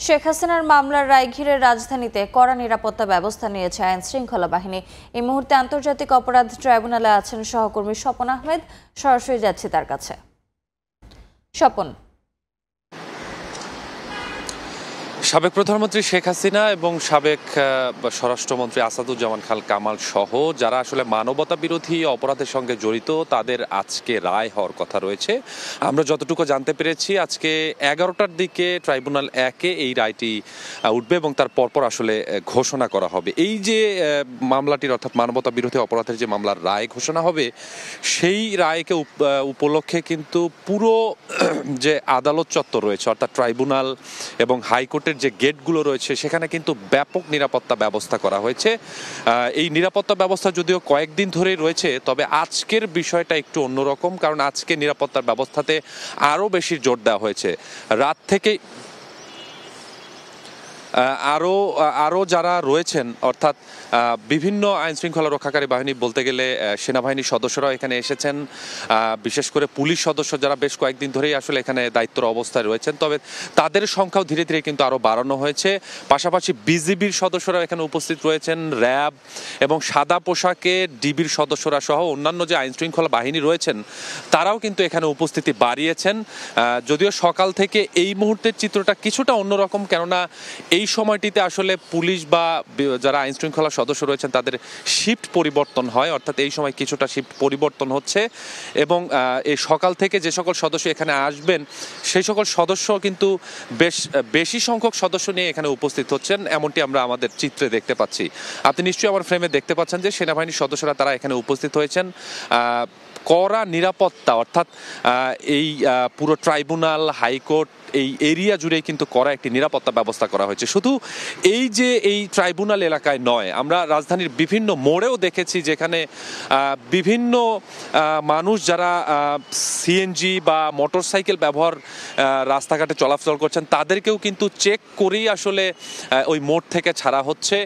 শেখ হাসিনার মামলার রায় ঘিরে রাজধানীতে কড়া নিরাপত্তা ব্যবস্থা নিয়েছে আইন শৃঙ্খলা বাহিনী। এই মুহূর্তে আন্তর্জাতিক অপরাধ ট্রাইব্যুনালে আছেন সহকর্মী স্বপন আহমেদ। সরাসরি যাচ্ছি তার কাছে। স্বপন, সাবেক প্রধানমন্ত্রী শেখ হাসিনা এবং সাবেক স্বরাষ্ট্রমন্ত্রী আসাদুজ্জামান খান কামাল সহ যারা আসলে মানবতা বিরোধী অপরাধের সঙ্গে জড়িত তাদের আজকে রায় হওয়ার কথা রয়েছে। আমরা যতটুকু জানতে পেরেছি আজকে 11টার দিকে ট্রাইব্যুনাল 1-এ এই রায়টি উঠবে এবং তার পরপর আসলে ঘোষণা করা হবে। এই যে মামলাটির অর্থাৎ মানবতা বিরোধী অপরাধের যে মামলার রায় ঘোষণা হবে সেই রায়কে উপলক্ষে কিন্তু পুরো যে আদালত চত্বর রয়েছে অর্থাৎ ট্রাইব্যুনাল এবং হাইকোর্টের যে গেটগুলো রয়েছে সেখানে কিন্তু ব্যাপক নিরাপত্তা ব্যবস্থা করা হয়েছে। এই নিরাপত্তা ব্যবস্থা যদিও কয়েকদিন ধরেই রয়েছে, তবে আজকের বিষয়টা একটু অন্যরকম, কারণ আজকে নিরাপত্তার ব্যবস্থাতে আরও বেশি জোর দেওয়া হয়েছে। রাত থেকে আরও যারা রয়েছেন অর্থাৎ বিভিন্ন আইন শৃঙ্খলা রক্ষাকারী বাহিনী বলতে গেলে সেনাবাহিনীর সদস্যরাও এখানে এসেছেন, বিশেষ করে পুলিশ সদস্য যারা বেশ কয়েকদিন ধরেই আসলে এখানে দায়িত্বর অবস্থায় রয়েছেন, তবে তাদের সংখ্যাও ধীরে ধীরে কিন্তু আরও বাড়ানো হয়েছে। পাশাপাশি বিজিবির সদস্যরা এখানে উপস্থিত রয়েছেন, র্যাব এবং সাদা পোশাকে ডিবির সদস্যরা সহ অন্যান্য যে আইন শৃঙ্খলা বাহিনী রয়েছেন তারাও কিন্তু এখানে উপস্থিতি বাড়িয়েছেন। যদিও সকাল থেকে এই মুহূর্তের চিত্রটা কিছুটা অন্যরকম, কেননা এই সময়টিতে আসলে পুলিশ বা যারা আইন শৃঙ্খলা সদস্য রয়েছেন তাদের শিফট পরিবর্তন হয়, অর্থাৎ এই সময় কিছুটা শিফট পরিবর্তন হচ্ছে এবং এই সকাল থেকে যে সকল সদস্য এখানে আসবেন সেই সকল সদস্য কিন্তু বেশি সংখ্যক সদস্য নিয়ে এখানে উপস্থিত হচ্ছেন, এমনটি আমরা আমাদের চিত্রে দেখতে পাচ্ছি। আপনি নিশ্চয়ই আমার ফ্রেমে দেখতে পাচ্ছেন যে সেনাবাহিনীর সদস্যরা তারা এখানে উপস্থিত হয়েছেন। কড়া নিরাপত্তা অর্থাৎ এই পুরো ট্রাইব্যুনাল হাইকোর্ট এই এরিয়া জুড়েই কিন্তু কড়া একটি নিরাপত্তা ব্যবস্থা করা হয়েছে। শুধু এই ট্রাইব্যুনাল এলাকায় নয়, আমরা রাজধানীর বিভিন্ন মোড়েও দেখেছি যেখানে বিভিন্ন মানুষ যারা সিএনজি বা মোটরসাইকেল ব্যবহার রাস্তাঘাটে চলাচল করছেন তাদেরকেও কিন্তু চেক করেই আসলে ওই মোড় থেকে ছাড়া হচ্ছে।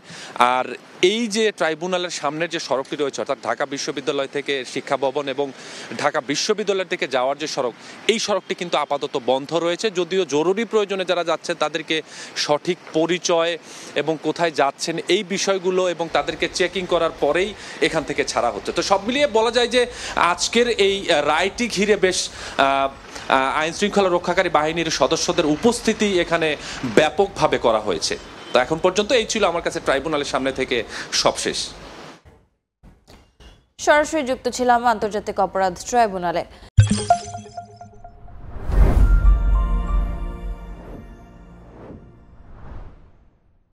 আর এই যে ট্রাইব্যুনালের সামনের যে সড়কটি রয়েছে অর্থাৎ ঢাকা বিশ্ববিদ্যালয় থেকে শিক্ষা ভবন এবং ঢাকা বিশ্ববিদ্যালয় থেকে যাওয়ার যে সড়ক, এই সড়কটি কিন্তু আপাতত বন্ধ রয়েছে। যদিও জরুরি প্রয়োজনে যারা যাচ্ছেন তাদেরকে সঠিক পরিচয় এবং কোথায় যাচ্ছেন এই বিষয়গুলো এবং তাদেরকে চেকিং করার পরেই এখান থেকে ছাড়া হচ্ছে। তো সব মিলিয়ে বলা যায় যে আজকের এই রায়টি ঘিরে বেশ আইন শৃঙ্খলা রক্ষাকারী বাহিনীর সদস্যদের উপস্থিতি এখানে ব্যাপকভাবে করা হয়েছে। তো এখন পর্যন্ত এই ছিল আমার কাছে ট্রাইব্যুনালের সামনে থেকে সবশেষ। সরাসরি যুক্ত ছিলাম আন্তর্জাতিক অপরাধ ট্রাইব্যুনালে।